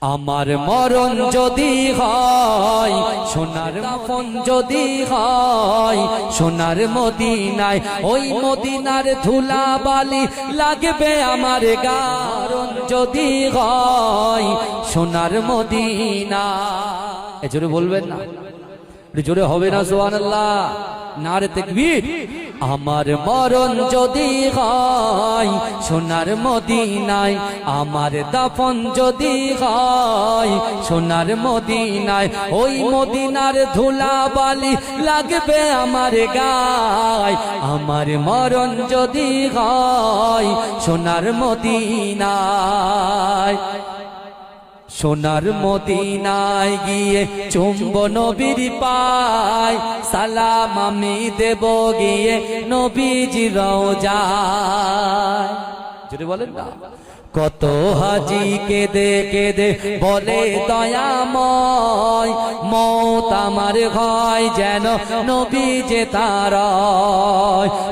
আমার মরণ যদি হয়, সোনার দাফন যদি হয়, সোনার মদিনায়, ওই মদিনার ধুলা বালি লাগবে আমার গারণ যদি হয়, সোনার মদিনা। এ জোরে বলবেন না? জোরে হবে না সুবহানাল্লাহ? নারে তাকবীর। আমার মরণ যদি হয় সোনার মদিনায়, আমার দাফন যদি হয় সোনার মদিনায়, ওই মদিনার ধুলা বালি লাগবে আমার গায়। আমার মরণ যদি হয় সোনার মদিনায়, সোনার মদিনায় গিয়ে চুম্ব নবীর পায়, সালাম আমি দেব গিয়ে নবীজির রওজায়। যদি বলেন না, কত হাজি কেঁদে কেঁদে বলে দয়াময়, মওত আমার হয় যেন নবী যে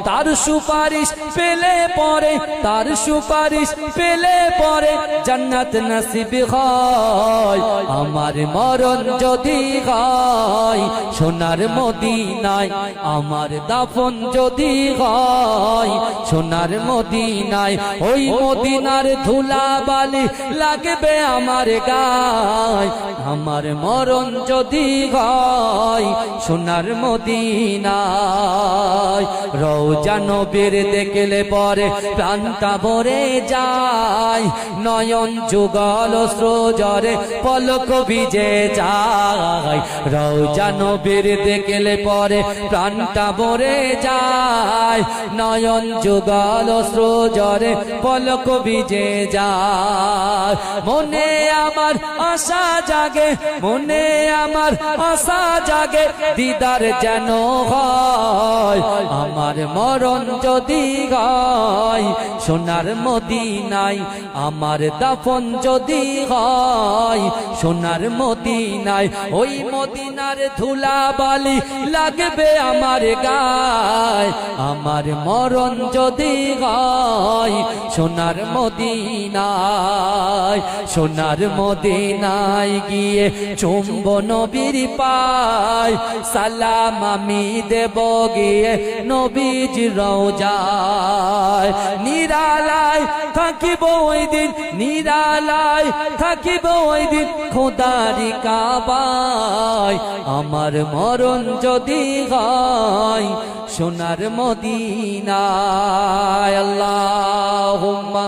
তার সুপারিশ পেলে পরে, তার সুপারিশ পেলে পরে জান্নাত নসিব হয়। আমার মরণ যদি হয় সোনার মদিনায়, আমার দাফন যদি হয় সোনার মদিনায়, ওই মদিনার ধুলা বালি লাগবে আমার গায়। আমার মরণ যদি হয় সোনার মদিনায়, রওজা নবীর দেখলে পরে প্রাণটা ভরে যায়, নয়ন যুগল অশ্রুজরে পলক ভিজে যায়। রওজা নবীর দেখলে পরে প্রাণটা ভরে যায়, নয়ন যুগল অশ্রুজরে পলক ভিজে যায়। মনে আমার আশা জাগে, মনে আমার আশা জাগে, দিদার যেন হয়। আমার মরণ যদি হয় সোনার মদিনায়, আমার দাফন যদি হয় সোনার মদিনায়, ওই মদিনার ধুলা বালি লাগবে আমার গায়। আমার মরণ যদি হয় সোনার মদিনায়, সোনার মদিনায় গিয়ে চুম্ব নবীর পায়, সালাম আমি দেব গিয়ে নবীজির রওজায়। নিরালায় থাকিব ওই দিন, নিরালায় থাকিব ওই দিন খোদারি কাবায়। আমার মরণ যদি হয় সোনার মদিনায়। আল্লাহুম্মা